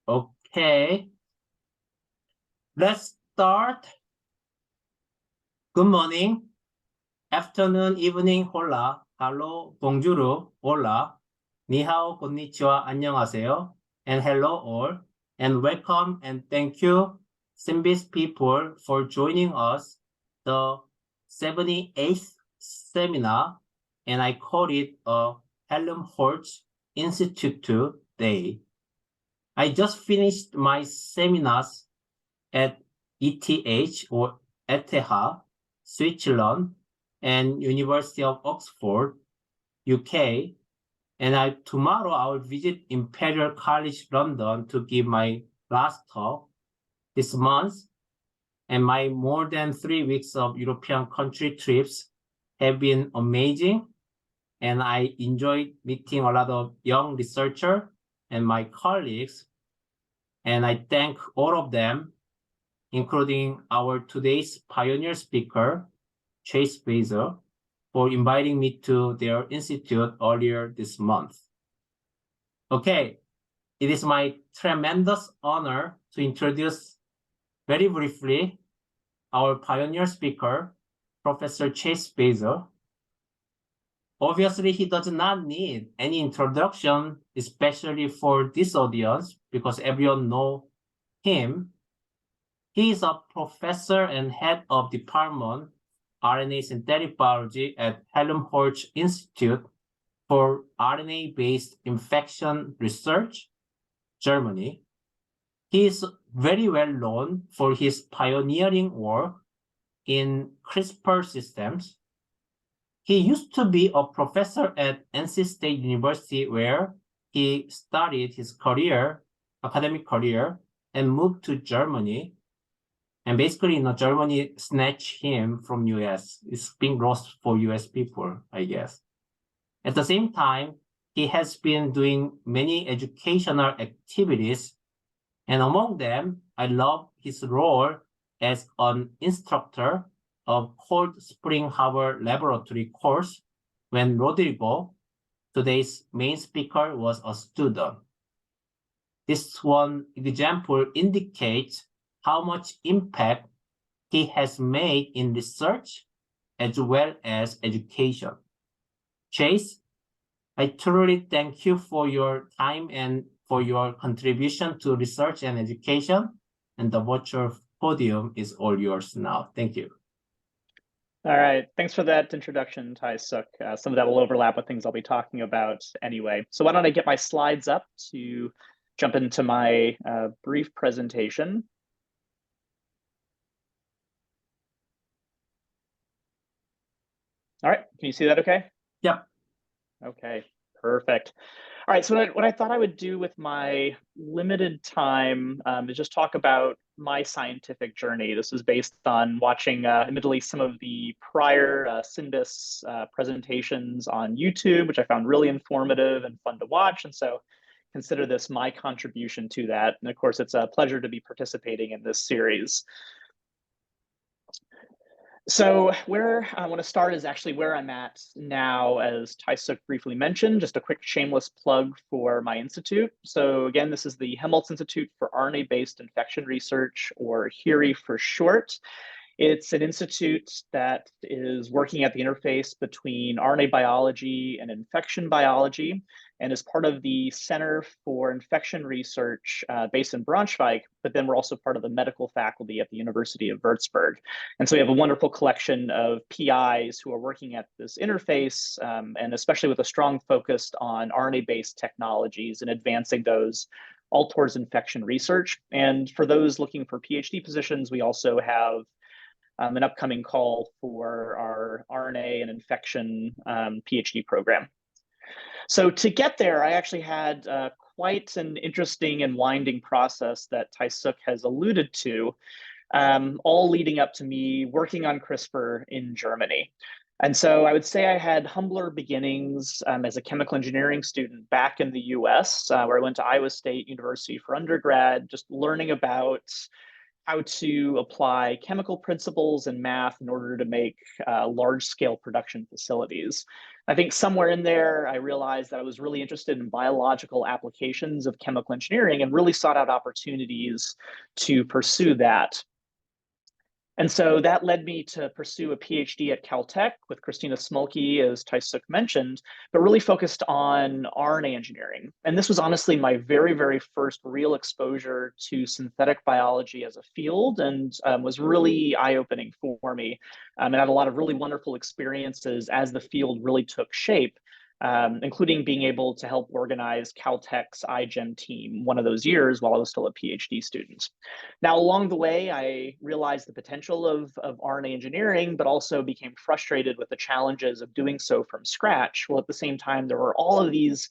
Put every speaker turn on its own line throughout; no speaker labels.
Okay, let's start. Good morning, afternoon, evening, hola, hello, bonjour, hola, ni hao, konnichiwa, 안녕하세요, and hello all, and welcome and thank you, SynBYSS people, for joining us, the 78th seminar, and I call it a Helmholtz Institute Day. I just finished my seminars at ETH or ETH, Switzerland, and University of Oxford, UK, and tomorrow I will visit Imperial College London to give my last talk this month, and my more than 3 weeks of European country trips have been amazing, and I enjoyed meeting a lot of young researchers and my colleagues, and I thank all of them, including our today's pioneer speaker, Chase Beisel, for inviting me to their institute earlier this month. Okay, it is my tremendous honor to introduce very briefly our pioneer speaker, Professor Chase Beisel. Obviously, he does not need any introduction, especially for this audience, because everyone knows him. He is a professor and head of department RNA synthetic biology at Helmholtz Institute for RNA-based infection research, Germany. He is very well known for his pioneering work in CRISPR systems. He used to be a professor at NC State University, where he started his academic career, and moved to Germany. And basically, Germany snatched him from US. It's being lost for US people, I guess. At the same time, he has been doing many educational activities. And among them, I love his role as an instructor of Cold Spring Harbor Laboratory course when Rodrigo, today's main speaker, was a student. This one example indicates how much impact he has made in research as well as education. Chase, I truly thank you for your time and for your contribution to research and education, and the virtual podium is all yours now. Thank you.
All right, thanks for that introduction, Tai-Suk. Some of that will overlap with things I'll be talking about anyway. So why don't I get my slides up to jump into my brief presentation. All right, can you see that okay?
Yep.
Okay, perfect. All right, so what I thought I would do with my limited time is just talk about my scientific journey. This is based on watching, admittedly, some of the prior SynBYSS presentations on YouTube, which I found really informative and fun to watch. And so consider this my contribution to that. And of course, it's a pleasure to be participating in this series. So where I want to start is actually where I'm at now, as Tai-Suk briefly mentioned. Just a quick shameless plug for my institute. So again, this is the Helmholtz Institute for RNA-based Infection Research, or HIRI for short. It's an institute that is working at the interface between RNA biology and infection biology, and is part of the Center for Infection Research based in Braunschweig, but then we're also part of the medical faculty at the University of Würzburg. And so we have a wonderful collection of PIs who are working at this interface, and especially with a strong focus on RNA-based technologies and advancing those all towards infection research. And for those looking for PhD positions, we also have an upcoming call for our RNA and infection PhD program. So to get there, I actually had quite an interesting and winding process that Tai-Suk has alluded to, all leading up to me working on CRISPR in Germany. And so I would say I had humbler beginnings as a chemical engineering student back in the US, where I went to Iowa State University for undergrad, just learning about how to apply chemical principles and math in order to make large-scale production facilities. I think somewhere in there, I realized that I was really interested in biological applications of chemical engineering and really sought out opportunities to pursue that. And so that led me to pursue a PhD at Caltech with Christina Smolke, as Taisuk mentioned, but really focused on RNA engineering. And this was honestly my very, very first real exposure to synthetic biology as a field, and was really eye-opening for me. And I had a lot of really wonderful experiences as the field really took shape. Including being able to help organize Caltech's iGEM team one of those years while I was still a PhD student. Now, along the way, I realized the potential of RNA engineering, but also became frustrated with the challenges of doing so from scratch. While at the same time, there were all of these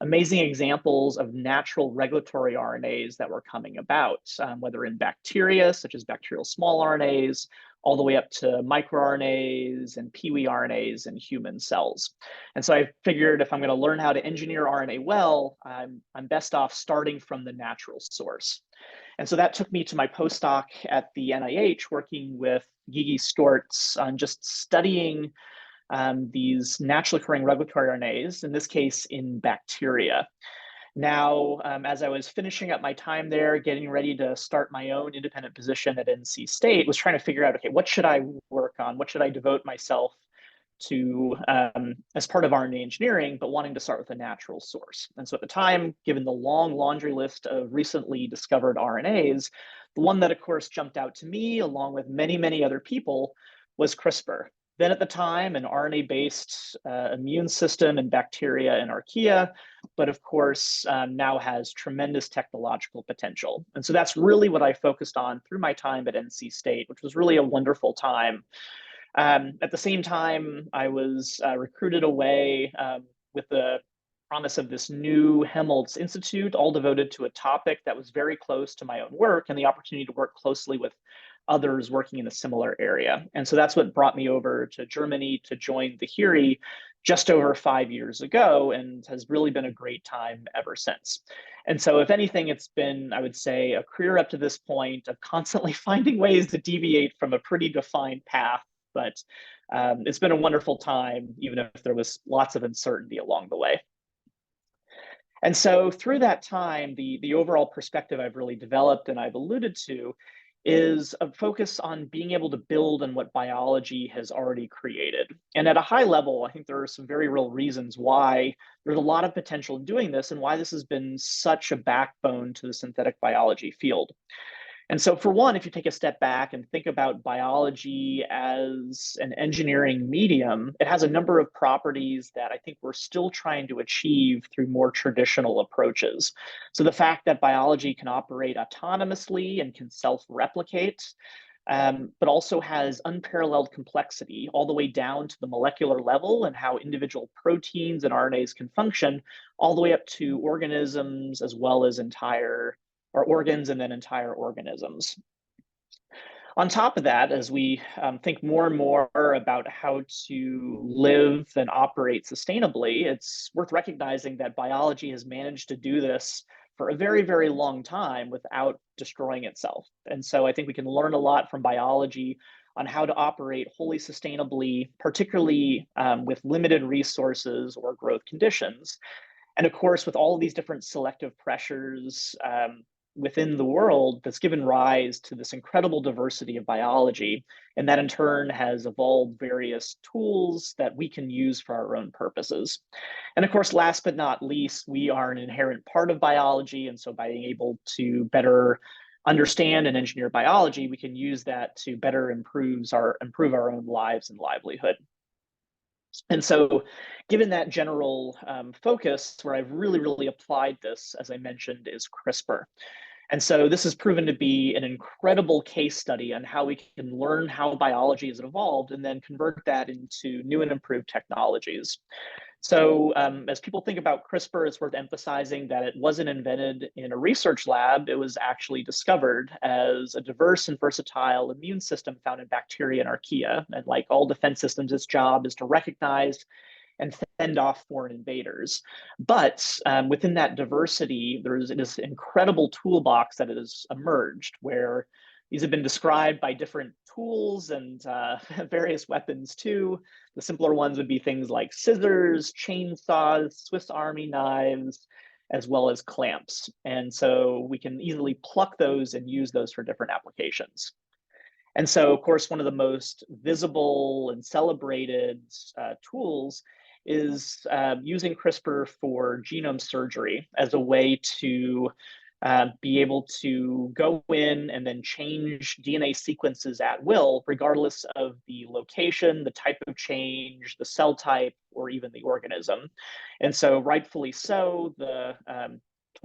amazing examples of natural regulatory RNAs that were coming about, whether in bacteria, such as bacterial small RNAs, all the way up to microRNAs and Pee-wee RNAs in human cells. And so I figured if I'm going to learn how to engineer RNA well, I'm best off starting from the natural source. And so that took me to my postdoc at the NIH, working with Gigi Stortz on just studying these naturally occurring regulatory RNAs, in this case in bacteria. Now, as I was finishing up my time there, getting ready to start my own independent position at NC State, was trying to figure out, okay, what should I work on? What should I devote myself to as part of RNA engineering, but wanting to start with a natural source. And so at the time, given the long laundry list of recently discovered RNAs, the one that of course jumped out to me, along with many, many other people, was CRISPR. Then at the time, an RNA-based immune system in bacteria and archaea, but of course now has tremendous technological potential. And so that's really what I focused on through my time at NC State, which was really a wonderful time. At the same time, I was recruited away with the promise of this new Helmholtz Institute, all devoted to a topic that was very close to my own work and the opportunity to work closely with others working in a similar area. And so that's what brought me over to Germany to join the HIRI just over 5 years ago, and has really been a great time ever since. And so if anything, it's been, I would say, a career up to this point of constantly finding ways to deviate from a pretty defined path. But it's been a wonderful time, even if there was lots of uncertainty along the way. And so through that time, the overall perspective I've really developed and I've alluded to is a focus on being able to build on what biology has already created. And at a high level, I think there are some very real reasons why there's a lot of potential in doing this and why this has been such a backbone to the synthetic biology field. And so for one, if you take a step back and think about biology as an engineering medium, it has a number of properties that I think we're still trying to achieve through more traditional approaches. So the fact that biology can operate autonomously and can self-replicate, but also has unparalleled complexity all the way down to the molecular level and how individual proteins and RNAs can function, all the way up to organisms as well as organs and then entire organisms. On top of that, as we think more and more about how to live and operate sustainably, it's worth recognizing that biology has managed to do this for a very, very long time without destroying itself. And so I think we can learn a lot from biology on how to operate wholly sustainably, particularly with limited resources or growth conditions. And of course, with all of these different selective pressures within the world, that's given rise to this incredible diversity of biology. And that in turn has evolved various tools that we can use for our own purposes. And of course, last but not least, we are an inherent part of biology. And so by being able to better understand and engineer biology, we can use that to better improve our own lives and livelihood. And so given that general focus, where I've really applied this, as I mentioned, is CRISPR. And so this has proven to be an incredible case study on how we can learn how biology has evolved and then convert that into new and improved technologies. So as people think about CRISPR, it's worth emphasizing that it wasn't invented in a research lab. It was actually discovered as a diverse and versatile immune system found in bacteria and archaea. And like all defense systems, its job is to recognize and fend off foreign invaders. But within that diversity, there's this incredible toolbox that has emerged where These have been described by different tools and various weapons too. The simpler ones would be things like scissors, chainsaws, Swiss Army knives, as well as clamps. And so we can easily pluck those and use those for different applications. And so, of course, one of the most visible and celebrated tools is using CRISPR for genome surgery as a way to be able to go in and then change DNA sequences at will, regardless of the location, the type of change, the cell type, or even the organism. And so rightfully so, the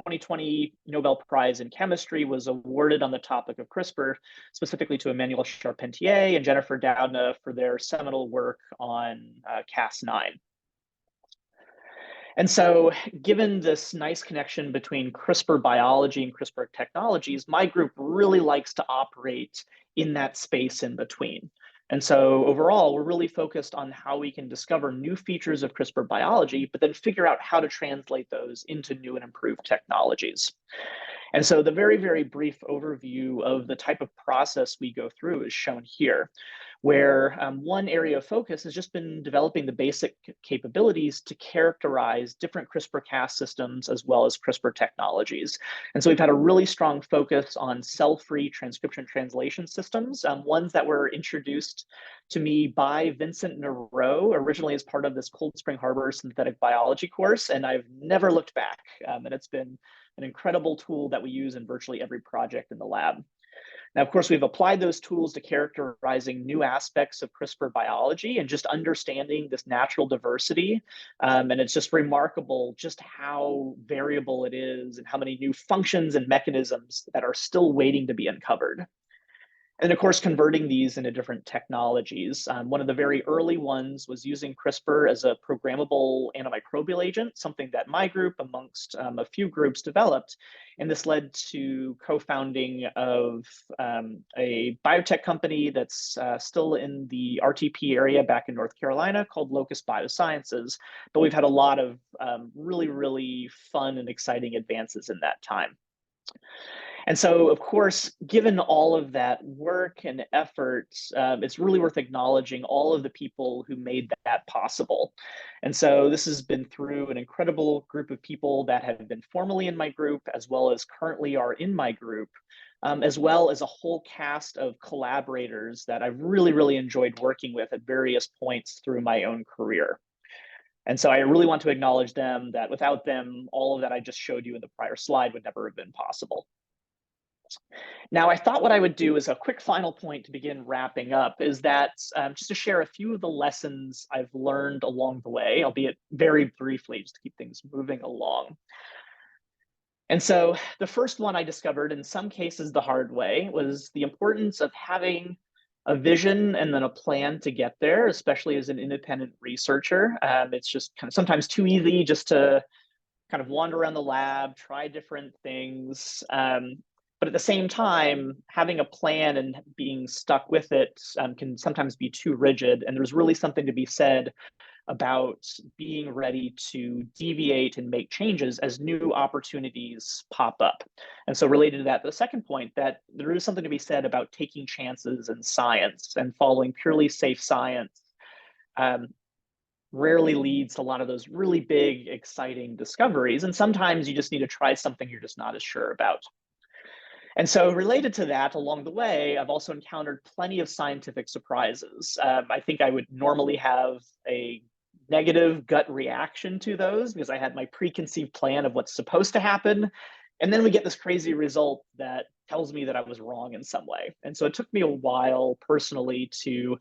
2020 Nobel Prize in Chemistry was awarded on the topic of CRISPR, specifically to Emmanuel Charpentier and Jennifer Doudna for their seminal work on Cas9. And so, given this nice connection between CRISPR biology and CRISPR technologies, my group really likes to operate in that space in between. And so overall, we're really focused on how we can discover new features of CRISPR biology, but then figure out how to translate those into new and improved technologies. And so the very, very brief overview of the type of process we go through is shown here, where one area of focus has just been developing the basic capabilities to characterize different CRISPR-Cas systems as well as CRISPR technologies. And so we've had a really strong focus on cell-free transcription translation systems, ones that were introduced to me by Vincent Nero, originally as part of this Cold Spring Harbor synthetic biology course, and I've never looked back. And it's been an incredible tool that we use in virtually every project in the lab. Now, of course, we've applied those tools to characterizing new aspects of CRISPR biology and just understanding this natural diversity. And it's just remarkable just how variable it is and how many new functions and mechanisms that are still waiting to be uncovered. And of course, converting these into different technologies. One of the very early ones was using CRISPR as a programmable antimicrobial agent, something that my group, amongst a few groups, developed. And this led to co-founding of a biotech company that's still in the RTP area back in North Carolina called Locus Biosciences. But we've had a lot of really, really fun and exciting advances in that time. And so, of course, given all of that work and effort, it's really worth acknowledging all of the people who made that possible. And so this has been through an incredible group of people that have been formerly in my group, as well as currently are in my group, as well as a whole cast of collaborators that I've really, really enjoyed working with at various points through my own career. And so I really want to acknowledge them, that without them, all of that I just showed you in the prior slide would never have been possible. Now, I thought what I would do as a quick final point to begin wrapping up is that just to share a few of the lessons I've learned along the way, albeit very briefly, just to keep things moving along. And so the first one I discovered, in some cases the hard way, was the importance of having a vision and then a plan to get there, especially as an independent researcher. It's just kind of sometimes too easy just to kind of wander around the lab, try different things. But at the same time, having a plan and being stuck with it can sometimes be too rigid. And there's really something to be said about being ready to deviate and make changes as new opportunities pop up. And so related to that, the second point, that there is something to be said about taking chances in science, and following purely safe science rarely leads to a lot of those really big, exciting discoveries. And sometimes you just need to try something you're just not as sure about. And so related to that, along the way, I've also encountered plenty of scientific surprises. I think I would normally have a negative gut reaction to those because I had my preconceived plan of what's supposed to happen. And then we get this crazy result that tells me that I was wrong in some way. And so it took me a while personally to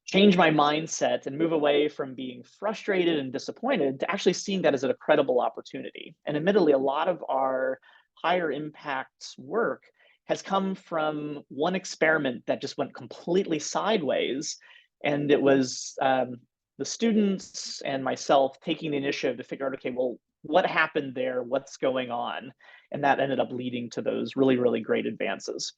change my mindset and move away from being frustrated and disappointed to actually seeing that as a credible opportunity. And admittedly, a lot of our higher impact work has come from one experiment that just went completely sideways. And it was the students and myself taking the initiative to figure out, okay, well, what happened there? What's going on? And that ended up leading to those really, really great advances.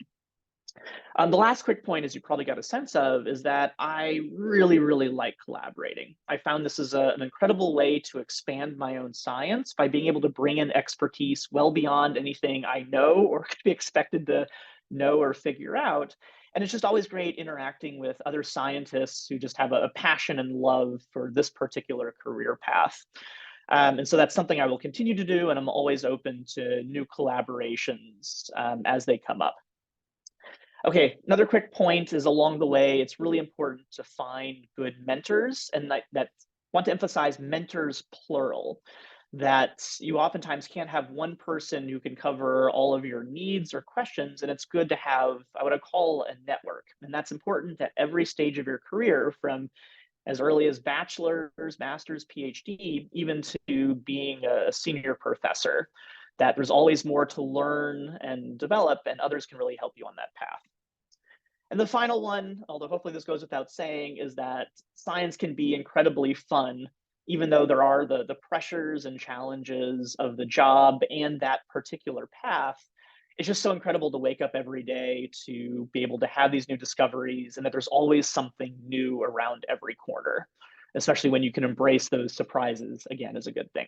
The last quick point, as you probably got a sense of, is that I really, really like collaborating. I found this is an incredible way to expand my own science by being able to bring in expertise well beyond anything I know or could be expected to know or figure out. And it's just always great interacting with other scientists who just have a passion and love for this particular career path. And so that's something I will continue to do, and I'm always open to new collaborations as they come up. Okay, another quick point is along the way, it's really important to find good mentors, and that want to emphasize mentors plural, that you oftentimes can't have one person who can cover all of your needs or questions, and it's good to have what I call a network. And that's important at every stage of your career, from as early as bachelor's, master's, PhD, even to being a senior professor, that there's always more to learn and develop, and others can really help you on that path. And the final one, although hopefully this goes without saying, is that science can be incredibly fun, even though there are the pressures and challenges of the job and that particular path. It's just so incredible to wake up every day to be able to have these new discoveries, and that there's always something new around every corner, especially when you can embrace those surprises, again, is a good thing.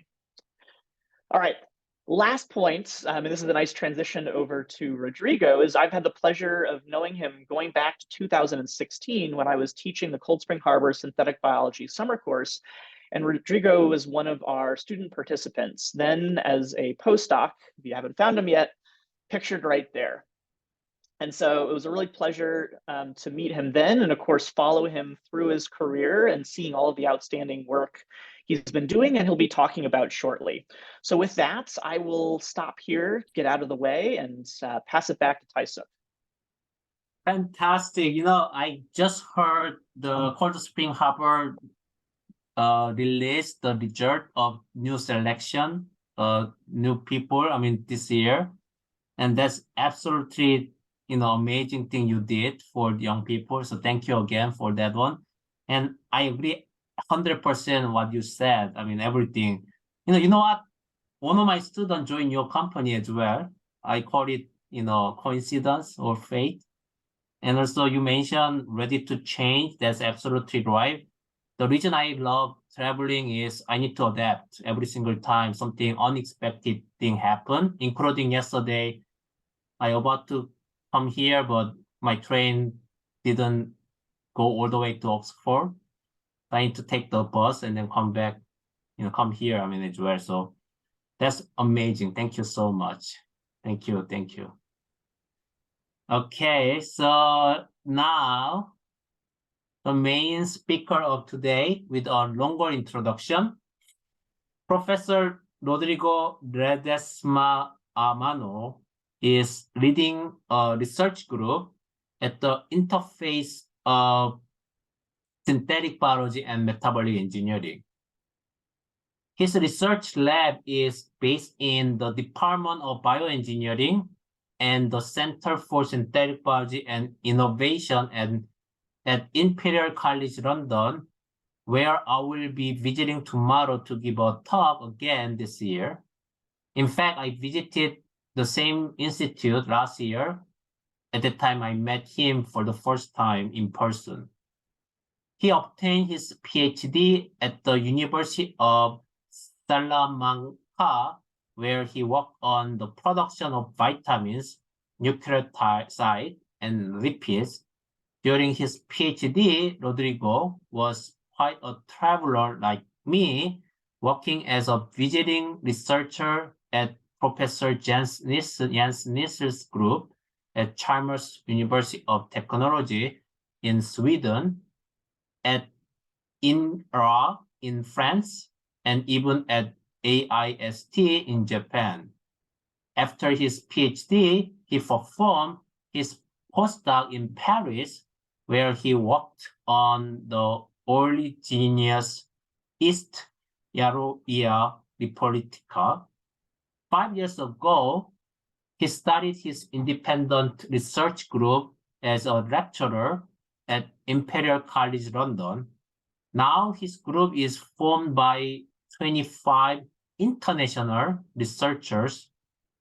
All right, last point, and this is a nice transition over to Rodrigo, is I've had the pleasure of knowing him going back to 2016 when I was teaching the Cold Spring Harbor Synthetic Biology summer course. And Rodrigo was one of our student participants, then as a postdoc. If you haven't found him yet, pictured right there. And so it was a really pleasure to meet him then, and of course, follow him through his career and seeing all of the outstanding work he's been doing and he'll be talking about shortly. So with that, I will stop here, get out of the way, and pass it back to Taisuk.
Fantastic. I just heard the Cold Spring Harbor release the result of new selection, new people, this year. And that's absolutely, amazing thing you did for young people. So thank you again for that one. And I agree 100% what you said. Everything. You know what? One of my students joined your company as well. I call it, coincidence or fate. And also you mentioned ready to change. That's absolutely right. The reason I love traveling is I need to adapt every single time something unexpected thing happen, including yesterday. I about to come here, but my train didn't go all the way to Oxford. I need to take the bus and then come back, come here, as well. So that's amazing. Thank you so much. Thank you. Thank you. Okay, so now the main speaker of today with a longer introduction, Professor Rodrigo Ledesma-Amaro is leading a research group at the interface of synthetic biology and metabolic engineering. His research lab is based in the Department of Bioengineering and the Center for Synthetic Biology and Innovation at Imperial College London, where I will be visiting tomorrow to give a talk again this year. In fact, I visited the same institute last year. At the time, I met him for the first time in person. He obtained his PhD at the University of Salamanca, where he worked on the production of vitamins, nucleotides, and lipids. During his PhD, Rodrigo was quite a traveler like me, working as a visiting researcher at Professor Jens Nisser's group at Chalmers University of Technology in Sweden, at INRA in France, and even at AIST in Japan. After his PhD, he performed his postdoc in Paris, where he worked on the oleaginous yeast Yarrowia lipolytica. 5 years ago, he started his independent research group as a lecturer at Imperial College London. Now his group is formed by 25 international researchers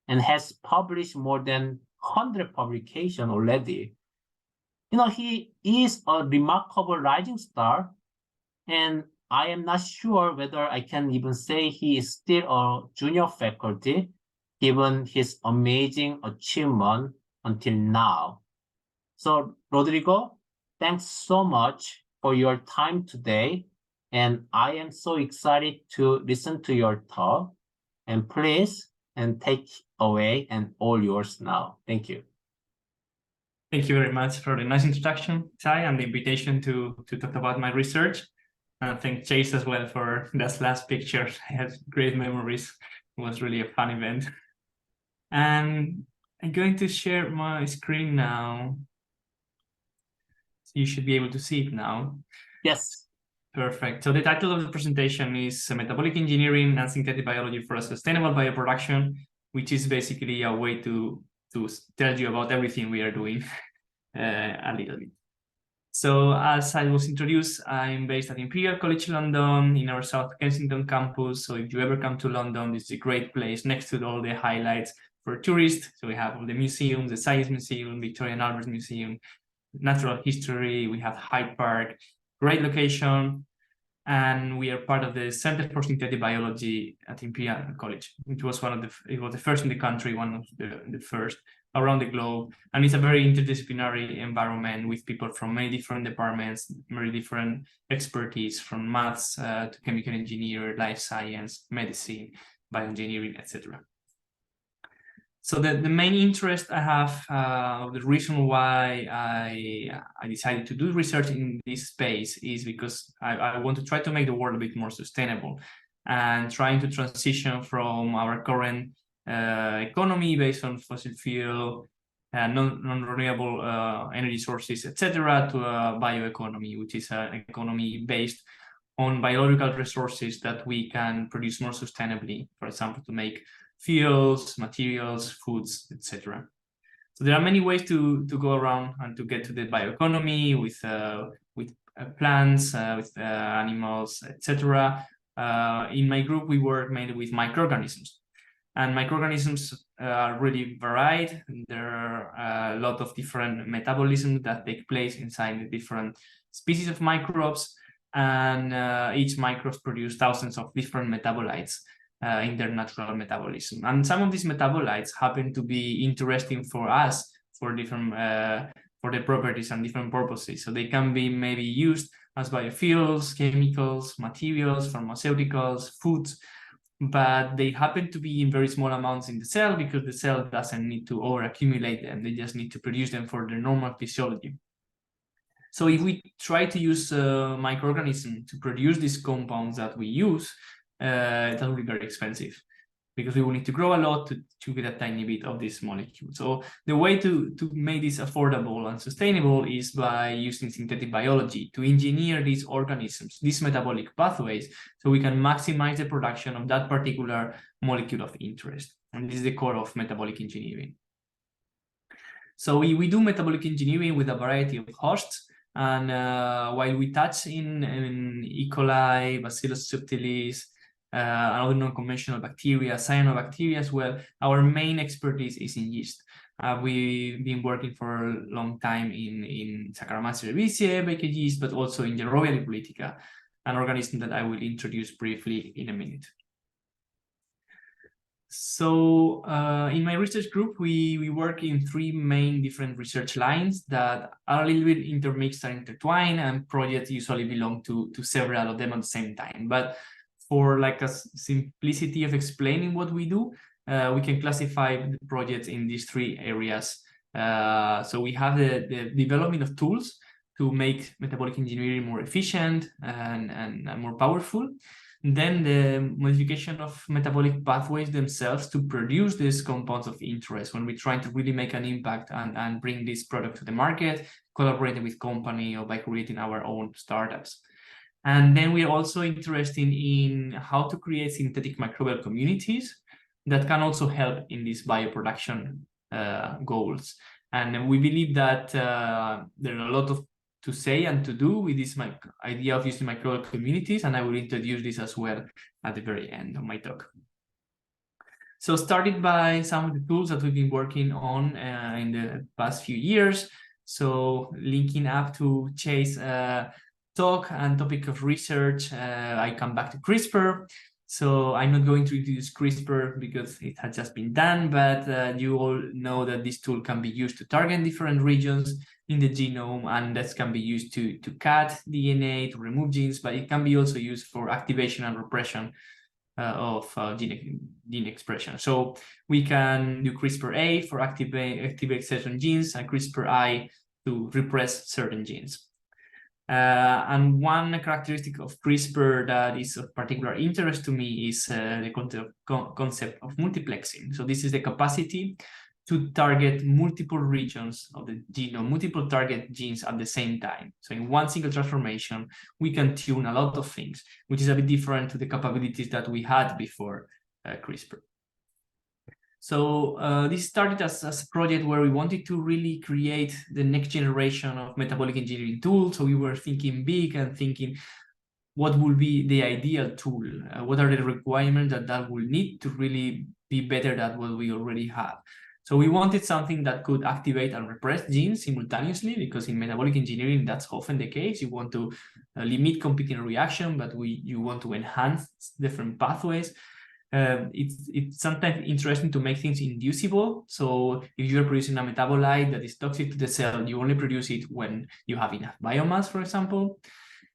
and has published more than 100 publications already. He is a remarkable rising star, and I am not sure whether I can even say he is still a junior faculty, given his amazing achievement until now. So, Rodrigo, thanks so much for your time today. And I am so excited to listen to your talk. And please, and take away, and all yours now. Thank you.
Thank you very much for the nice introduction, Ty, and the invitation to talk about my research. And thank Chase as well for that last picture. I have great memories. It was really a fun event. And I'm going to share my screen now. So you should be able to see it now.
Yes.
Perfect. So the title of the presentation is Metabolic Engineering and Synthetic Biology for a Sustainable Bioproduction, which is basically a way to tell you about everything we are doing a little bit. So as I was introduced, I'm based at Imperial College London in our South Kensington campus. So if you ever come to London, this is a great place next to all the highlights for tourists. So we have all the museums, the Science Museum, Victoria and Albert Museum, Natural History, we have Hyde Park, great location. And we are part of the Center for Synthetic Biology at Imperial College, which was it was the first in the country, one of the first around the globe. And it's a very interdisciplinary environment with people from many different departments, very different expertise, from maths to chemical engineering, life science, medicine, bioengineering, etc. So the main interest I have, the reason why I decided to do research in this space is because I want to try to make the world a bit more sustainable and trying to transition from our current economy based on fossil fuel, non-renewable energy sources, etc., to a bioeconomy, which is an economy based on biological resources that we can produce more sustainably, for example, to make fuels, materials, foods, etc. So there are many ways to go around and to get to the bioeconomy with plants, with animals, etc. In my group, we work mainly with microorganisms, and microorganisms are really varied. There are a lot of different metabolisms that take place inside the different species of microbes, and each microbes produce thousands of different metabolites in their natural metabolism. And some of these metabolites happen to be interesting for us for different for the properties and different purposes. So they can be maybe used as biofuels, chemicals, materials, pharmaceuticals, foods, but they happen to be in very small amounts in the cell because the cell doesn't need to overaccumulate them. They just need to produce them for their normal physiology. So if we try to use microorganisms to produce these compounds that we use, that will be very expensive because we will need to grow a lot to get a tiny bit of this molecule. So the way to make this affordable and sustainable is by using synthetic biology to engineer these organisms, these metabolic pathways, so we can maximize the production of that particular molecule of interest. And this is the core of metabolic engineering. So we do metabolic engineering with a variety of hosts. And while we touch in E. coli, Bacillus subtilis, other non-conventional bacteria, cyanobacteria as well, our main expertise is in yeast. We've been working for a long time in Saccharomyces cerevisiae, baker yeast, but also in Yarrowia lipolytica, an organism that I will introduce briefly in a minute. So in my research group, we work in three main different research lines that are a little bit intermixed and intertwined, and projects usually belong to several of them at the same time. But for like a simplicity of explaining what we do, we can classify the projects in these three areas. So we have the development of tools to make metabolic engineering more efficient and more powerful. Then the modification of metabolic pathways themselves to produce these compounds of interest when we're trying to really make an impact and bring this product to the market, collaborating with company or by creating our own startups. And then we're also interested in how to create synthetic microbial communities that can also help in these bioproduction goals. And we believe that there are a lot to say and to do with this idea of using microbial communities, and I will introduce this as well at the very end of my talk. So started by some of the tools that we've been working on in the past few years. So linking up to Chase talk and topic of research, I come back to CRISPR. So I'm not going to introduce CRISPR because it has just been done, but you all know that this tool can be used to target different regions in the genome, and that can be used to cut DNA, to remove genes, but it can be also used for activation and repression of gene expression. So we can do CRISPR-A for activate certain genes and CRISPR-I to repress certain genes. And one characteristic of CRISPR that is of particular interest to me is the concept of multiplexing. So this is the capacity to target multiple regions of the genome, multiple target genes at the same time. So in one single transformation, we can tune a lot of things, which is a bit different to the capabilities that we had before CRISPR. So this started as a project where we wanted to really create the next generation of metabolic engineering tools. So we were thinking big and thinking what will be the ideal tool? What are the requirements that will need to really be better than what we already have? So we wanted something that could activate and repress genes simultaneously, because in metabolic engineering, that's often the case. You want to limit competing reaction, but you want to enhance different pathways. It's sometimes interesting to make things inducible. So if you're producing a metabolite that is toxic to the cell, you only produce it when you have enough biomass, for example.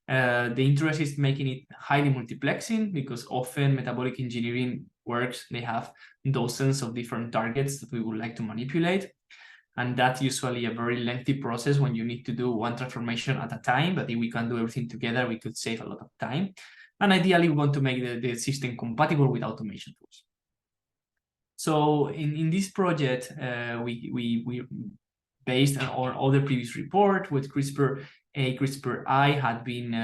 The interest is making it highly multiplexing, because often metabolic engineering works, they have dozens of different targets that we would like to manipulate. And that's usually a very lengthy process when you need to do one transformation at a time. But if we can do everything together, we could save a lot of time. And ideally, we want to make the system compatible with automation tools. So in this project, we based on other previous report with CRISPR-A, CRISPR-I had been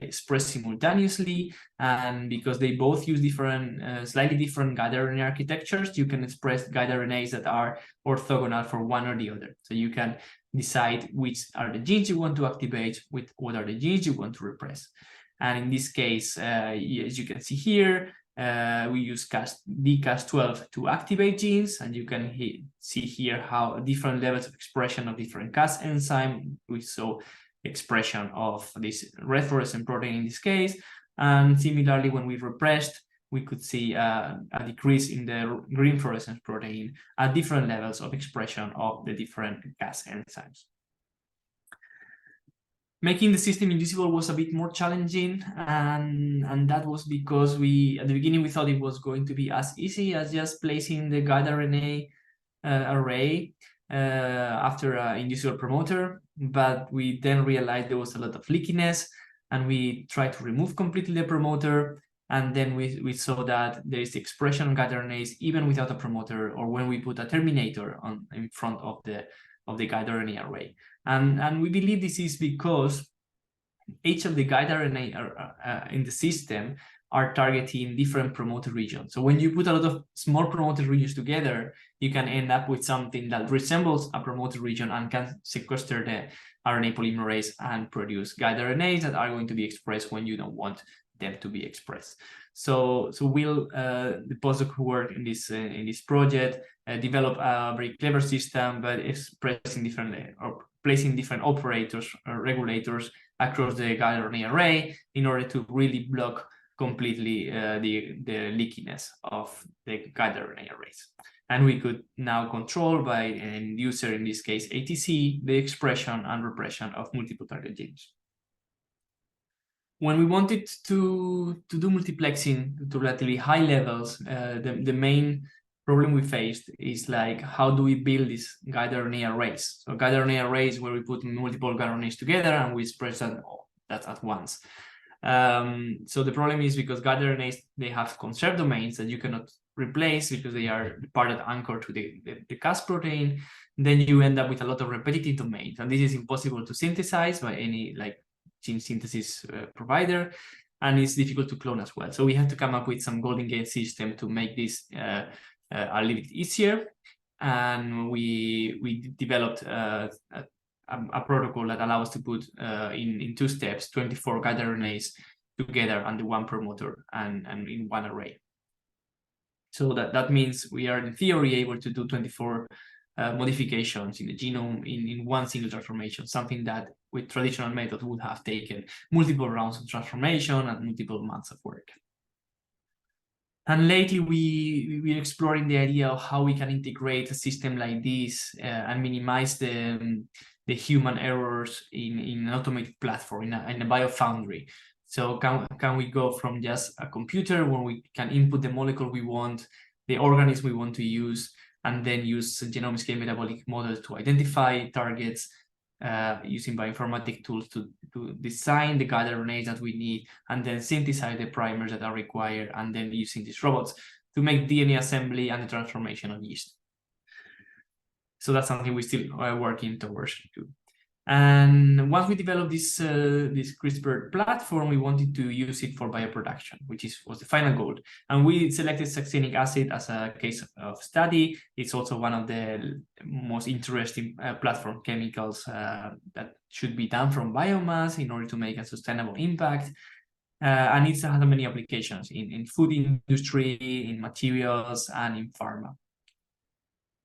expressed simultaneously, and because they both use different, slightly different guide RNA architectures, you can express guide RNAs that are orthogonal for one or the other. So you can decide which are the genes you want to activate, with what are the genes you want to repress. And in this case, as you can see here, we use Cas12 to activate genes, and you can see here how different levels of expression of different Cas enzyme. We saw expression of this red fluorescent protein in this case, and similarly, when we repressed, we could see a decrease in the green fluorescent protein at different levels of expression of the different Cas enzymes. Making the system inducible was a bit more challenging, and that was because at the beginning we thought it was going to be as easy as just placing the guide RNA array after an inducible promoter, but we then realized there was a lot of leakiness, and we tried to remove completely the promoter, and then we saw that there is expression of guide RNAs even without a promoter, or when we put a terminator in front of the guide RNA array. And we believe this is because each of the guide RNA in the system are targeting different promoter regions. So when you put a lot of small promoter regions together, you can end up with something that resembles a promoter region and can sequester the RNA polymerase and produce guide RNAs that are going to be expressed when you don't want them to be expressed. So we'll the postdoc who work in this project develop a very clever system, but expressing different or placing different operators or regulators across the guide RNA array in order to really block completely the leakiness of the guide RNA arrays. And we could now control by an user, in this case ATC, the expression and repression of multiple target genes. When we wanted to do multiplexing to relatively high levels, the main problem we faced is like, how do we build these guide RNA arrays? So guide RNA arrays where we put multiple guide RNAs together and we express that at once. So the problem is because guide RNAs, they have conserved domains that you cannot replace because they are part that anchor to the Cas protein. Then you end up with a lot of repetitive domains, and this is impossible to synthesize by any like gene synthesis provider, and it's difficult to clone as well. So we had to come up with some golden gate system to make this a little bit easier, and we developed a protocol that allows us to put in 2 steps 24 guide RNAs together under one promoter and in one array. So that means we are in theory able to do 24 modifications in the genome in one single transformation, something that with traditional methods would have taken multiple rounds of transformation and multiple months of work. And lately, we're exploring the idea of how we can integrate a system like this and minimize the human errors in an automated platform, in a biofoundry. So can we go from just a computer where we can input the molecule we want, the organism we want to use, and then use genome scale metabolic models to identify targets, using bioinformatic tools to design the guide RNAs that we need, and then synthesize the primers that are required, and then using these robots to make DNA assembly and the transformation of yeast. So that's something we still are working towards too. And once we developed this CRISPR platform, we wanted to use it for bioproduction, which was the final goal. And we selected succinic acid as a case of study. It's also one of the most interesting platform chemicals that should be done from biomass in order to make a sustainable impact. And it has many applications in food industry, in materials, and in pharma.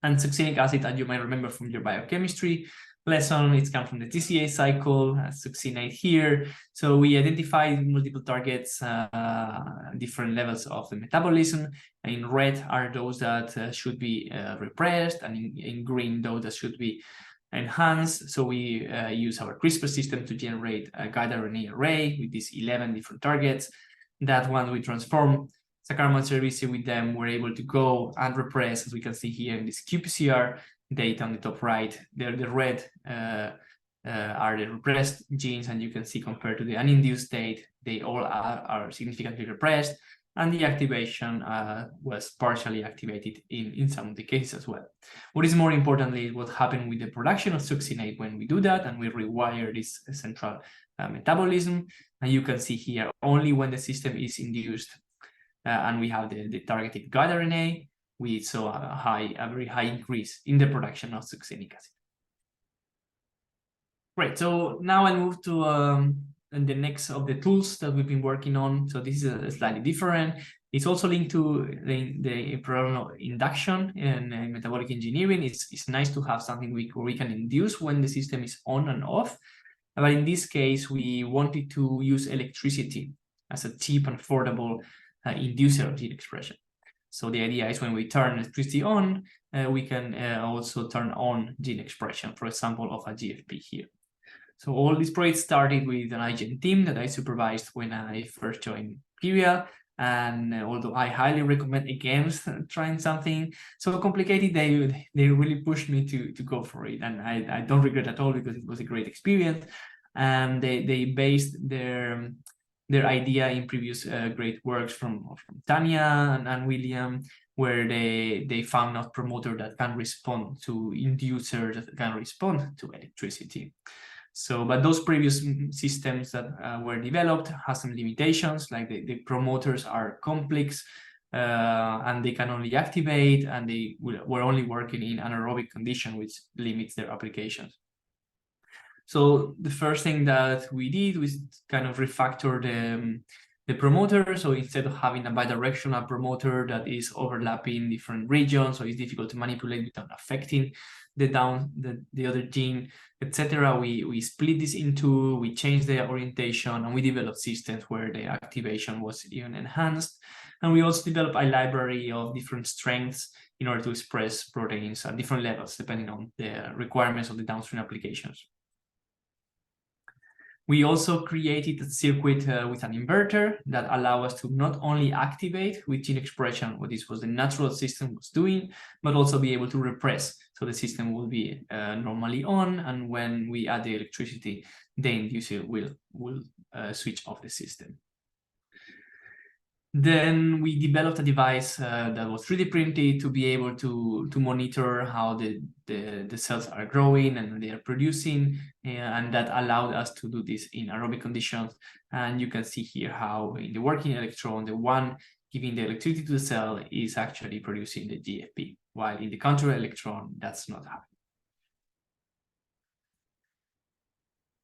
And succinic acid, as you might remember from your biochemistry lesson, it's come from the TCA cycle, succinate here. So we identified multiple targets, different levels of the metabolism. In red are those that should be repressed, and in green, those that should be enhanced. So we use our CRISPR system to generate a guide RNA array with these 11 different targets. That once we transform Saccharomyces cerevisiae with them, we're able to go and repress, as we can see here in this qPCR data on the top right. The red are the repressed genes, and you can see compared to the uninduced state, they all are significantly repressed, and the activation was partially activated in some of the cases as well. What is more importantly is what happened with the production of succinate when we do that, and we rewire this central metabolism. And you can see here only when the system is induced and we have the targeted guide RNA, we saw a very high increase in the production of succinic acid. Great, so now I move to the next of the tools that we've been working on. So this is slightly different. It's also linked to the Imperial induction and metabolic engineering. It's nice to have something where we can induce when the system is on and off. But in this case, we wanted to use electricity as a cheap and affordable inducer of gene expression. So the idea is when we turn electricity on, we can also turn on gene expression, for example, of a GFP here. So all this project started with an iGen team that I supervised when I first joined Imperial. And although I highly recommend against trying something so complicated, they really pushed me to go for it. And I don't regret at all, because it was a great experience. And they based their idea in previous great works from Tanya and William, where they found a promoter that can respond to inducer that can respond to electricity. So, but those previous systems that were developed have some limitations, like the promoters are complex and they can only activate, and they were only working in anaerobic condition, which limits their applications. So the first thing that we did was kind of refactor the promoter. So instead of having a bidirectional promoter that is overlapping different regions, so it's difficult to manipulate without affecting the other gene, etc., we split this into, we changed the orientation, and we developed systems where the activation was even enhanced. And we also developed a library of different strengths in order to express proteins at different levels, depending on the requirements of the downstream applications. We also created a circuit with an inverter that allow us to not only activate with gene expression what this was the natural system was doing, but also be able to repress. So the system will be normally on, and when we add the electricity, the inducer will switch off the system. Then we developed a device that was 3D printed to be able to monitor how the cells are growing and they are producing, and that allowed us to do this in aerobic conditions. And you can see here how in the working electron, the one giving the electricity to the cell is actually producing the GFP, while in the counter electron, that's not happening.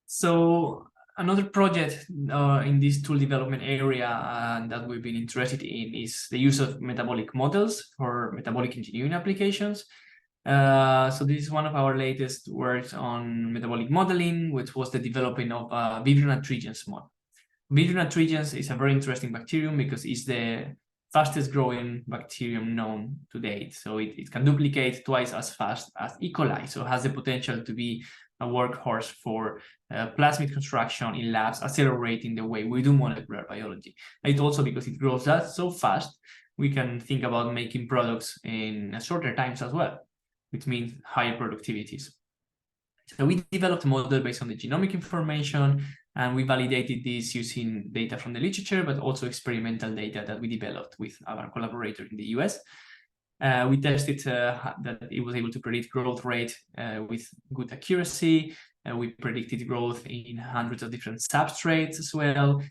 So another project in this tool development area that we've been interested in is the use of metabolic models for metabolic engineering applications. So this is one of our latest works on metabolic modeling, which was the developing of Vibrio naturigens model. Vibrio naturigens is a very interesting bacterium because it's the fastest growing bacterium known to date. So it can duplicate twice as fast as E. coli. So it has the potential to be a workhorse for plasmid construction in labs, accelerating the way we do molecular biology. And also because it grows that so fast, we can think about making products in shorter times as well, which means higher productivities. So we developed a model based on the genomic information, and we validated this using data from the literature, but also experimental data that we developed with our collaborator in the US. We tested that it was able to predict growth rate with good accuracy. We predicted growth in hundreds of different substrates as well,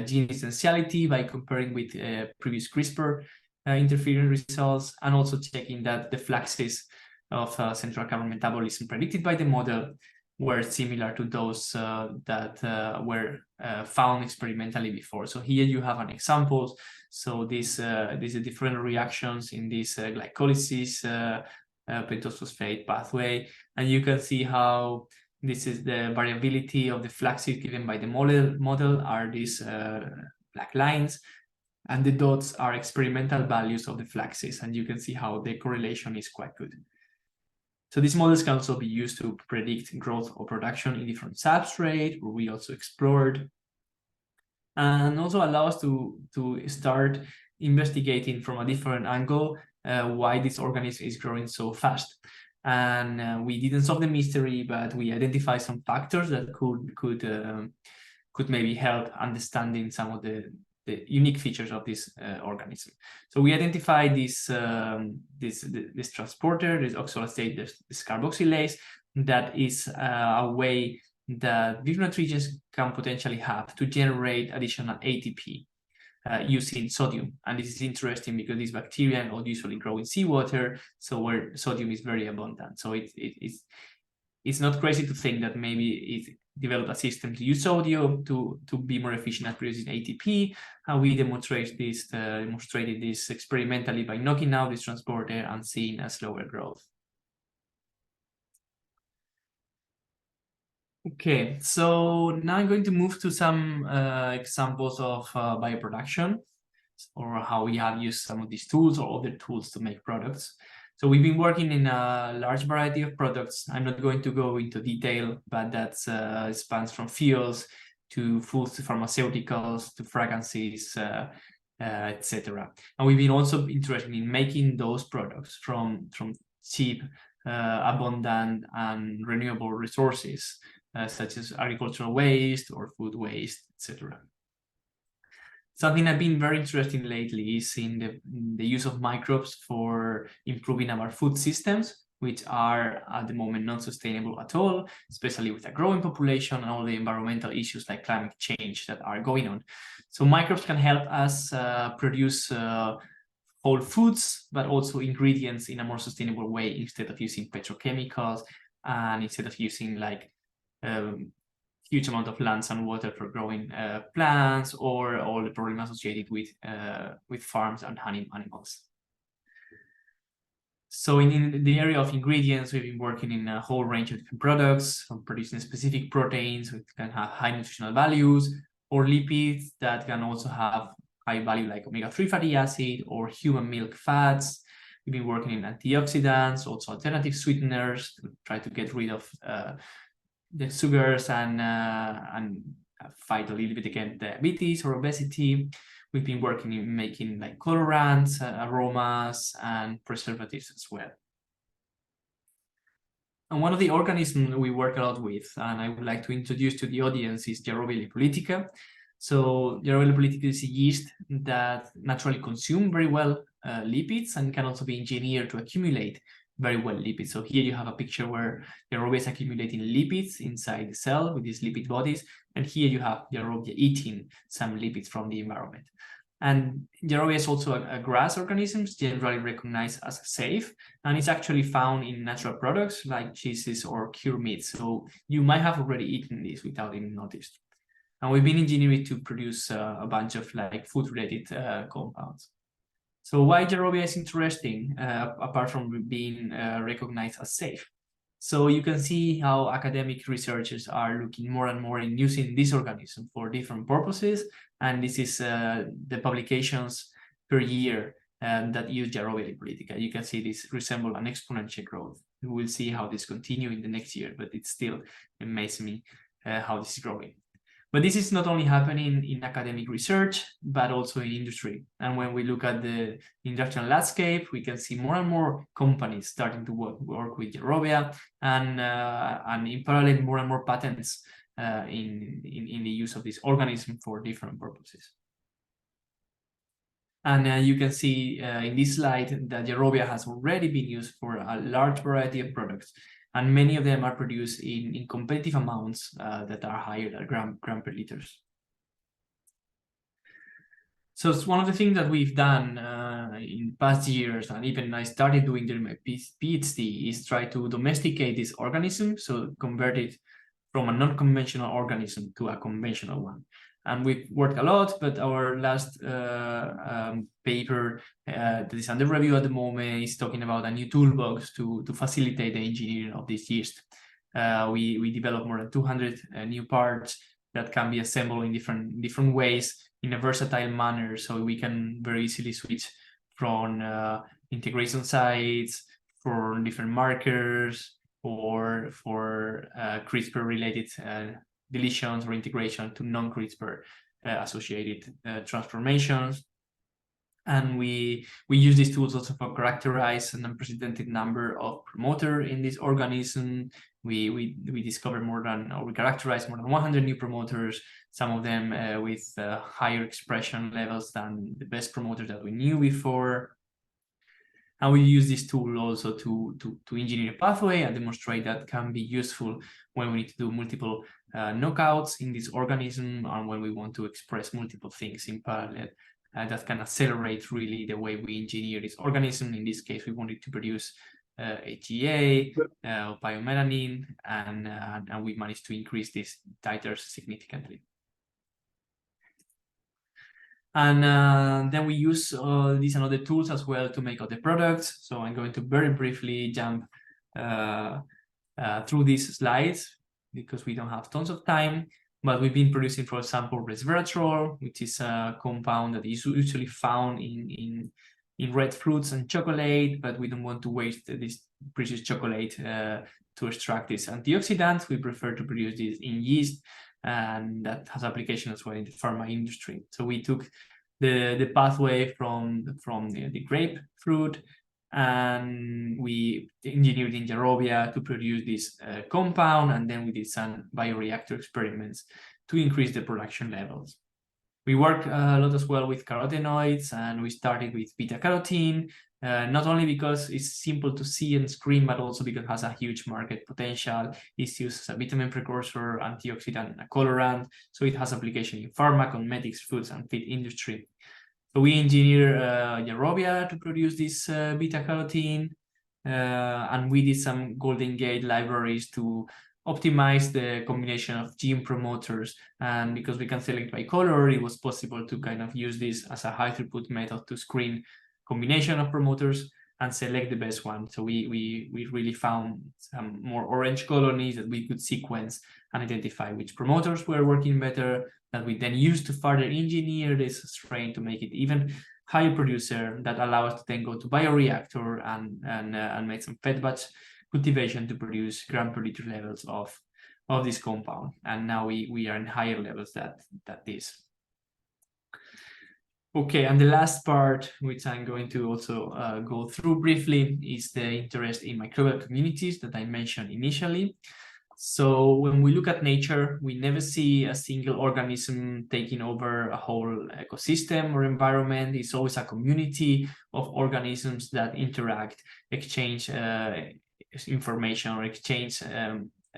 gene essentiality by comparing with previous CRISPR interference results, and also checking that the fluxes of central carbon metabolism predicted by the model were similar to those that were found experimentally before. So here you have an example. So these are different reactions in this glycolysis pentose phosphate pathway, and you can see how this is the variability of the fluxes given by the model are these black lines, and the dots are experimental values of the fluxes, and you can see how the correlation is quite good. So these models can also be used to predict growth or production in different substrates, where we also explored, and also allow us to start investigating from a different angle why this organism is growing so fast. And we didn't solve the mystery, but we identified some factors that could maybe help understanding some of the unique features of this organism. So we identified this transporter, this oxalate, this carboxylase, that is a way that different regions can potentially have to generate additional ATP using sodium. And this is interesting because these bacteria usually grow in seawater, so where sodium is very abundant. So it's not crazy to think that maybe it developed a system to use sodium to be more efficient at producing ATP, and we demonstrated this experimentally by knocking out this transporter and seeing a slower growth. Okay, so now I'm going to move to some examples of bioproduction, or how we have used some of these tools or other tools to make products. So we've been working in a large variety of products. I'm not going to go into detail, but that spans from fuels to foods, to pharmaceuticals, to fragrances, etc. And we've been also interested in making those products from cheap, abundant, and renewable resources, such as agricultural waste or food waste, etc. Something I've been very interested in lately is in the use of microbes for improving our food systems, which are at the moment not sustainable at all, especially with a growing population and all the environmental issues like climate change that are going on. So microbes can help us produce whole foods, but also ingredients in a more sustainable way, instead of using petrochemicals and instead of using like huge amount of lands and water for growing plants, or all the problem associated with farms and hunting animals. So in the area of ingredients, we've been working in a whole range of different products, from producing specific proteins which can have high nutritional values, or lipids that can also have high value, like omega-3 fatty acid or human milk fats. We've been working in antioxidants, also alternative sweeteners to try to get rid of the sugars and fight a little bit against diabetes or obesity. We've been working in making like colorants, aromas, and preservatives as well. And one of the organisms we work a lot with, and I would like to introduce to the audience, is Yarrowia lipolytica. So Yarrowia lipolytica is a yeast that naturally consumes very well lipids, and can also be engineered to accumulate very well lipids. So here you have a picture where Yarrowia is accumulating lipids inside the cell with these lipid bodies, and here you have Yarrowia eating some lipids from the environment. And Yarrowia is also a grass organism, generally recognized as safe, and it's actually found in natural products like cheeses or cured meats. So you might have already eaten this without even noticed. And we've been engineering to produce a bunch of like food-related compounds. So why Yarrowia is interesting, apart from being recognized as safe? So you can see how academic researchers are looking more and more in using this organism for different purposes. And this is the publications per year that use Yarrowia lipolytica. You can see this resemble an exponential growth. We will see how this continue in the next year, but it still amazes me how this is growing. But this is not only happening in academic research, but also in industry. And when we look at the industrial landscape, we can see more and more companies starting to work with Yarrowia, and in parallel, more and more patents in the use of this organism for different purposes. And you can see in this slide that Yarrowia has already been used for a large variety of products, and many of them are produced in competitive amounts that are higher than gram per liters. So it's one of the things that we've done in past years, and even I started doing during my PhD, is try to domesticate this organism, so convert it from a non-conventional organism to a conventional one. And we've worked a lot, but our last paper that is under review at the moment is talking about a new toolbox to facilitate the engineering of this yeast. We developed more than 200 new parts that can be assembled in different ways in a versatile manner, so we can very easily switch from integration sites for different markers, or for CRISPR-related deletions or integration to non-CRISPR associated transformations. And we use these tools also for characterize an unprecedented number of promoter in this organism. We discovered we characterized more than 100 new promoters, some of them with higher expression levels than the best promoters that we knew before. And we use this tool also to engineer a pathway and demonstrate that can be useful when we need to do multiple knockouts in this organism, and when we want to express multiple things in parallel. That can accelerate really the way we engineer this organism. In this case, we wanted to produce HEA, biomelanin, and we managed to increase these titers significantly. And then we use these and other tools as well to make other products. So I'm going to very briefly jump through these slides because we don't have tons of time. But we've been producing, for example, resveratrol, which is a compound that is usually found in red fruits and chocolate, but we don't want to waste this precious chocolate to extract this antioxidant. We prefer to produce this in yeast, and that has application as well in the pharma industry. So we took the pathway from the grapefruit, and we engineered in Yarrowia to produce this compound, and then we did some bioreactor experiments to increase the production levels. We work a lot as well with carotenoids, and we started with beta-carotene, not only because it's simple to see and screen, but also because it has a huge market potential. It's used as a vitamin precursor, antioxidant, and a colorant, so it has application in pharma, cosmetics, foods, and feed industry. So we engineer Yarrowia to produce this beta-carotene, and we did some Golden Gate libraries to optimize the combination of gene promoters. And because we can select by color, it was possible to kind of use this as a high throughput method to screen combination of promoters and select the best one. So we really found some more orange colonies that we could sequence and identify which promoters were working better, that we then used to further engineer this strain to make it even higher producer, that allow us to then go to bioreactor and make some fed batch cultivation to produce gram per liter levels of this compound. And now we are in higher levels than this. Okay, and the last part, which I'm going to also go through briefly, is the interest in microbial communities that I mentioned initially. So when we look at nature, we never see a single organism taking over a whole ecosystem or environment. It's always a community of organisms that interact, exchange information, or exchange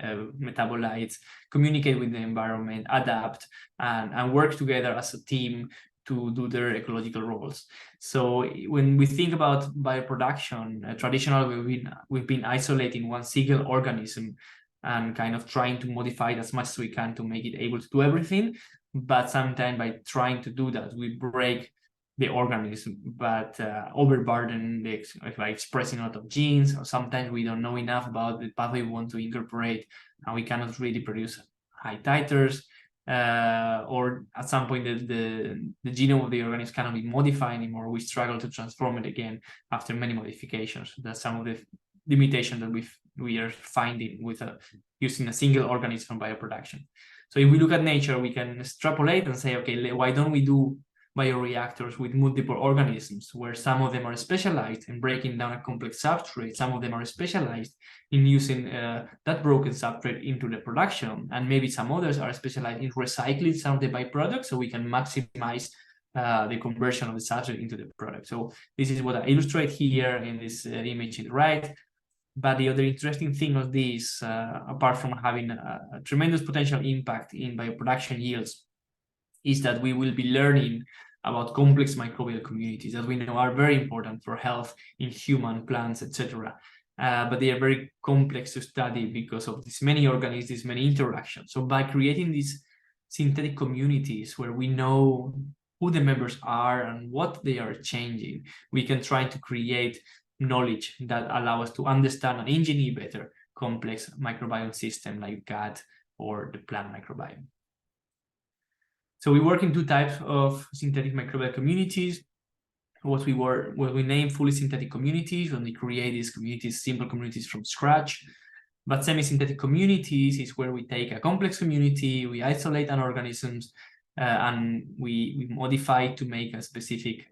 metabolites, communicate with the environment, adapt, and work together as a team to do their ecological roles. So when we think about bioproduction, traditionally we've been isolating one single organism and kind of trying to modify it as much as we can to make it able to do everything. But sometimes by trying to do that, we break the organism, but overburden by expressing a lot of genes, or sometimes we don't know enough about the pathway we want to incorporate, and we cannot really produce high titers. or at some point the genome of the organism cannot be modified anymore. We struggle to transform it again after many modifications. That's some of the limitations that we are finding with using a single organism for bioproduction. So if we look at nature, we can extrapolate and say, okay, why don't we do bioreactors with multiple organisms, where some of them are specialized in breaking down a complex substrate, some of them are specialized in using that broken substrate into the production, and maybe some others are specialized in recycling some of the byproducts, so we can maximize the conversion of the substrate into the product. So this is what I illustrate here in this image to the right. But the other interesting thing of this, apart from having a tremendous potential impact in bioproduction yields, is that we will be learning about complex microbial communities that we know are very important for health in human, plants, etc. But they are very complex to study because of these many organisms, these many interactions. So by creating these synthetic communities where we know who the members are and what they are changing, we can try to create knowledge that allow us to understand and engineer better complex microbiome system like gut or the plant microbiome. So we work in two types of synthetic microbial communities. What we name fully synthetic communities, when we create these communities, simple communities from scratch. But semi-synthetic communities is where we take a complex community, we isolate an organisms, and we modify to make a specific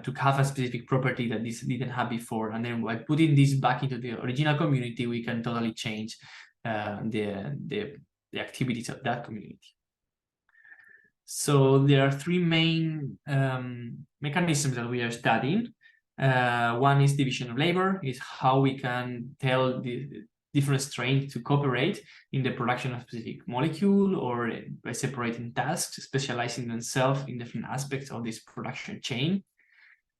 to have a specific property that this didn't have before. And then by putting this back into the original community, we can totally change the activities of that community. So there are three main mechanisms that we are studying. One is division of labor, is how we can tell the different strains to cooperate in the production of a specific molecule, or by separating tasks, specializing themselves in different aspects of this production chain.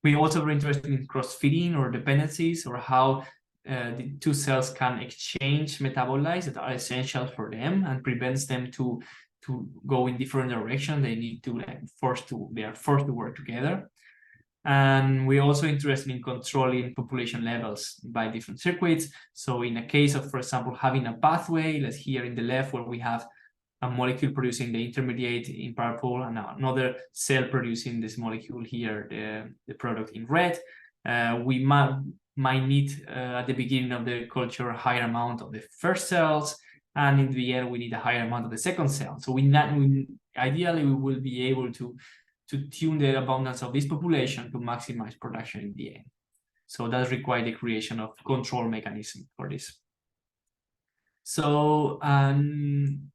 We're also very interested in cross-feeding or dependencies, or how the two cells can exchange metabolites that are essential for them and prevents them to go in different directions. They need to they are forced to work together. And we're also interested in controlling population levels by different circuits. So in a case of, for example, having a pathway, let's here in the left, where we have a molecule producing the intermediate in purple and another cell producing this molecule here, the product in red, we might need at the beginning of the culture a higher amount of the first cells, and in the end we need a higher amount of the second cell. So ideally we will be able to tune the abundance of this population to maximize production in the end. So that requires the creation of control mechanism for this. So I'm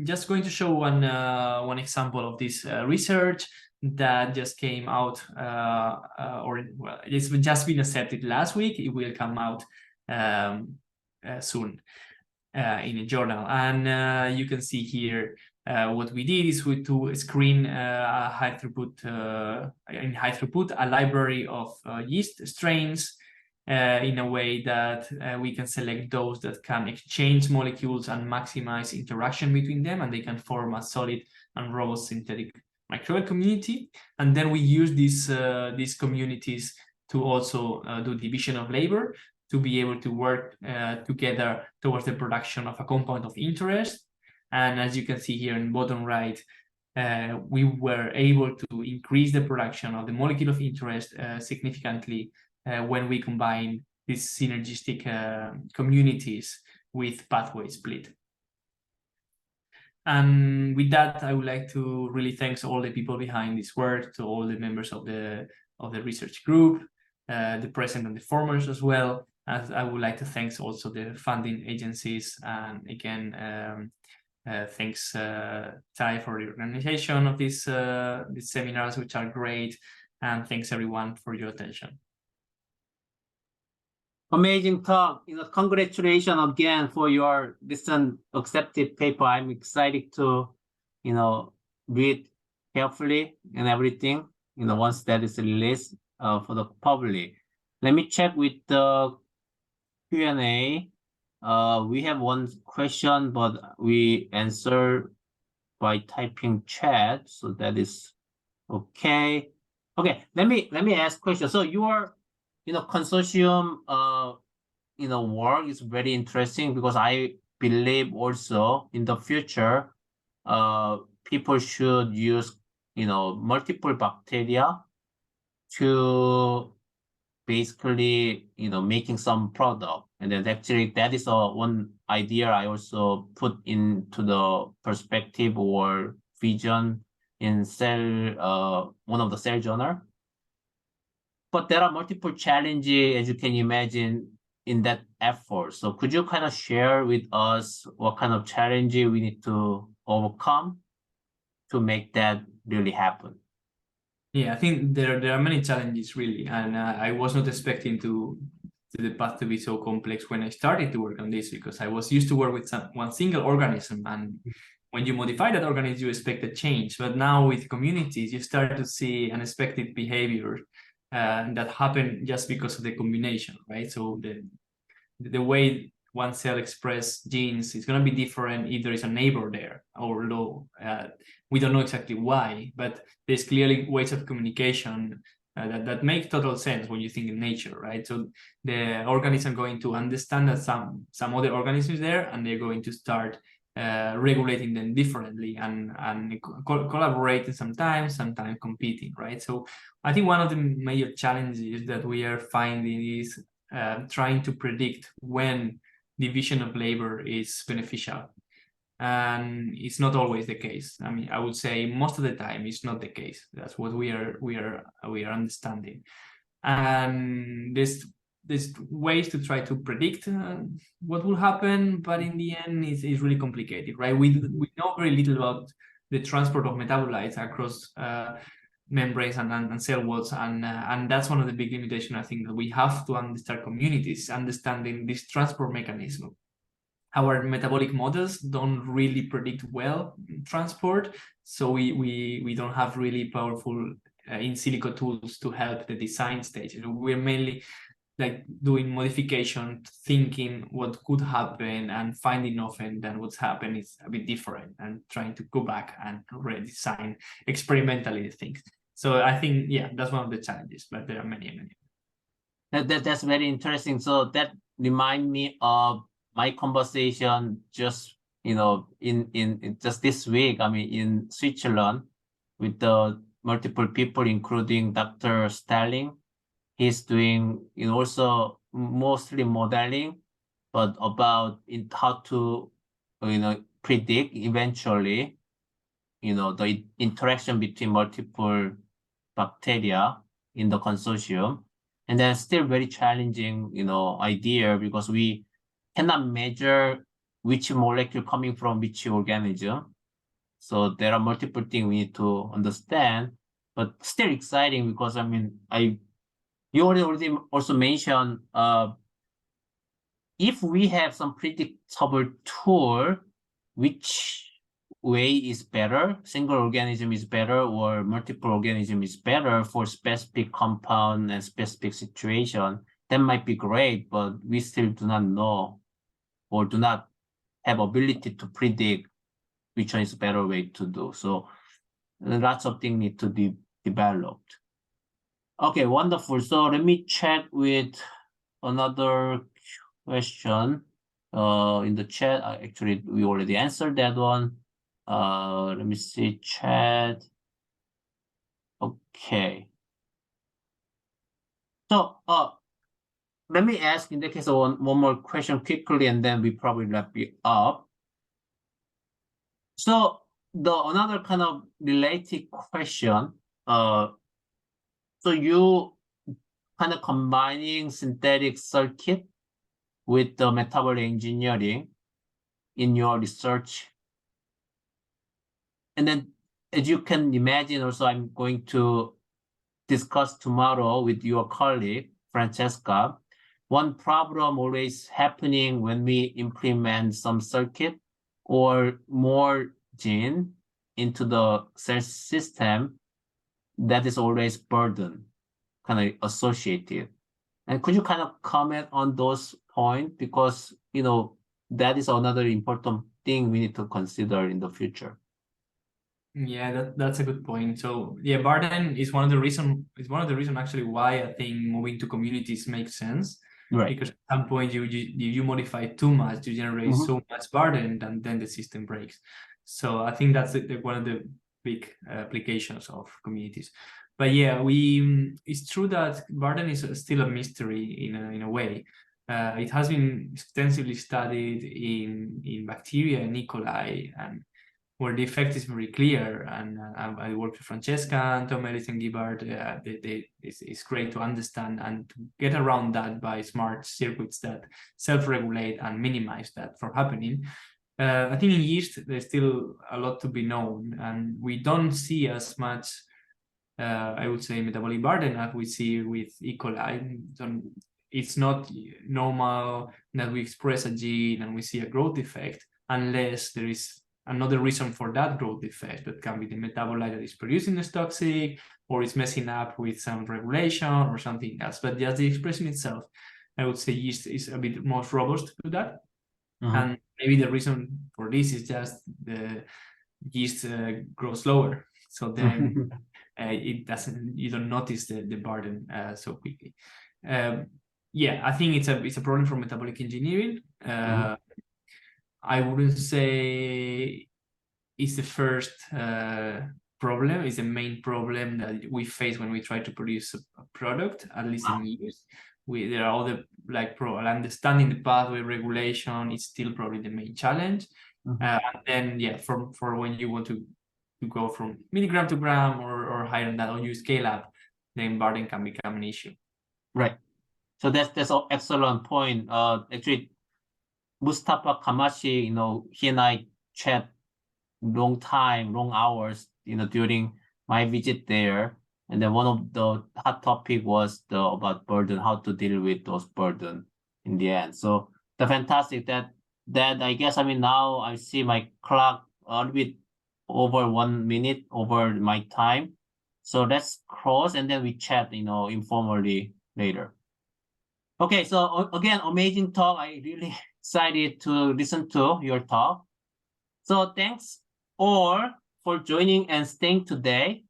just going to show one example of this research that just came out, well, it's just been accepted last week. It will come out soon in a journal. And you can see here what we did is to screen high throughput a library of yeast strains in a way that we can select those that can exchange molecules and maximize interaction between them, and they can form a solid and robust synthetic microbial community. And then we use these communities to also do division of labor, to be able to work together towards the production of a compound of interest. And as you can see here in bottom right, we were able to increase the production of the molecule of interest significantly when we combine these synergistic communities with pathway split. And with that, I would like to really thank all the people behind this work, to all the members of the research group, the present and the formers as well. As I would like to thank also the funding agencies, and again, thanks Tai for the organization of these seminars, which are great, and thanks everyone for your attention.
Amazing talk. Congratulations again for your recent accepted paper. I'm excited to, read carefully and everything, once that is released for the public. Let me check with the Q&A. We have one question, but we answer by typing chat, so that is okay. Okay, let me ask question. So your consortium work is very interesting, because I believe also in the future people should use, multiple bacteria to basically, making some product. And then actually that is one idea I also put into the perspective or vision in one of the cell journal. But there are multiple challenges, as you can imagine, in that effort. So could you kind of share with us what kind of challenge we need to overcome to make that really happen?
Yeah, I think there are many challenges really, and I was not expecting to the path to be so complex when I started to work on this, because I was used to work with one single organism, and when you modify that organism, you expect a change. But now with communities, you start to see unexpected behavior that happen just because of the combination, right? So the way one cell express genes is going to be different if there is a neighbor there, although we don't know exactly why, but there's clearly ways of communication that make total sense when you think in nature, right? So the organism are going to understand that some other organisms there, and they're going to start regulating them differently and collaborating sometimes competing, right? So I think one of the major challenges that we are finding is trying to predict when division of labor is beneficial, and it's not always the case. I mean, I would say most of the time it's not the case. That's what we are understanding, and there's ways to try to predict what will happen, but in the end it's really complicated, right? We know very little about the transport of metabolites across membranes and cell walls, and that's one of the big limitations I think that we have to understand communities, understanding this transport mechanism. Our metabolic models don't really predict well transport, so we don't have really powerful in silico tools to help the design stage. We're mainly like doing modification, thinking what could happen, and finding often that what's happened is a bit different, and trying to go back and redesign experimentally things. So I think, yeah, that's one of the challenges, but there are many.
That's very interesting. So that remind me of my conversation just, in just this week, I mean, in Switzerland with the multiple people, including Dr. Sterling. He's doing, also mostly modeling, but about how to, predict eventually, the interaction between multiple bacteria in the consortium. And then still very challenging, idea, because we cannot measure which molecule coming from which organism. So there are multiple things we need to understand, but still exciting because, I mean, you already also mentioned, if we have some predictable tool, which way is better, single organism is better or multiple organism is better for specific compound and specific situation, that might be great, but we still do not know or do not have ability to predict which one is a better way to do. So lots of things need to be developed. Okay, wonderful. So let me check with another question in the chat. Actually, we already answered that one. Let me see chat. Okay. So let me ask in that case one more question quickly, and then we probably wrap it up. So another kind of related question. So you kind of combining synthetic circuit with the metabolic engineering in your research. And then, as you can imagine, also I'm going to discuss tomorrow with your colleague, Francesca. One problem always happening when we implement some circuit or more gene into the cell system, that is always burden, kind of associated. And could you kind of comment on those points? Because, that is another important thing we need to consider in the future.
Yeah, that's a good point. So yeah, burden is one of the reason actually why I think moving to communities makes sense. Right. Because at some point you modify too much, you generate so much burden, and then the system breaks. So I think that's one of the big applications of communities. But yeah, it's true that burden is still a mystery in a way. It has been extensively studied in bacteria and E. coli, and where the effect is very clear. And I work with Francesca and Tom Ellis and Gibbard. It's great to understand and to get around that by smart circuits that self-regulate and minimize that from happening. I think in yeast, there's still a lot to be known, and we don't see as much, I would say, metabolic burden as we see with E. coli. It's not normal that we express a gene and we see a growth effect unless there is another reason for that growth effect. That can be the metabolite that is producing is toxic, or it's messing up with some regulation or something else. But just the expression itself, I would say yeast is a bit more robust to that. And maybe the reason for this is just the yeast grows slower. So then you don't notice the burden so quickly. Yeah, I think it's a problem for metabolic engineering. I wouldn't say it's the first problem. It's the main problem that we face when we try to produce a product, at least in yeast. There are other, like understanding the pathway regulation is still probably the main challenge. And then yeah, for when you want to go from milligram to gram or higher than that, or you scale up, then burden can become an issue.
Right. So that's an excellent point. Actually, Mustafa Kamashi, he and I chat long hours, during my visit there. And then one of the hot topic was about burden, how to deal with those burden in the end. So the fantastic that I guess, now I see my clock a little bit over 1 minute over my time. So let's close and then we chat, informally later. Okay, so again, amazing talk. I really excited to listen to your talk. So thanks all for joining and staying today.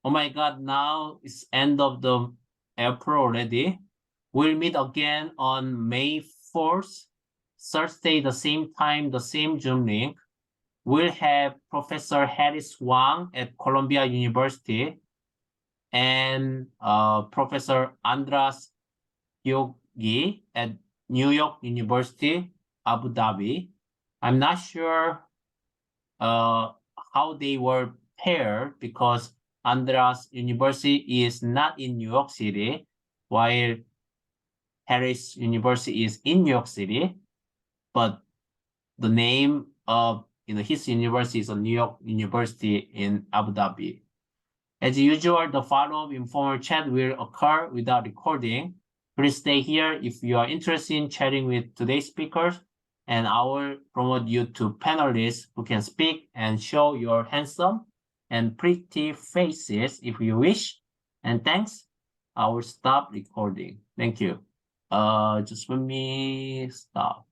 Oh my God, now it's end of the April already. We'll meet again on May 4th, Thursday, the same time, the same Zoom link. We'll have Professor Harris Wang at Columbia University and Professor Andras Yogi at New York University, Abu Dhabi. I'm not sure how they were paired because Andras University is not in New York City, while Harris University is in New York City, but the name of his university is a New York University in Abu Dhabi. As usual, the follow-up informal chat will occur without recording. Please stay here if you are interested in chatting with today's speakers, and I will promote you to panelists who can speak and show your handsome and pretty faces if you wish. And thanks. I will stop recording. Thank you. Just let me stop.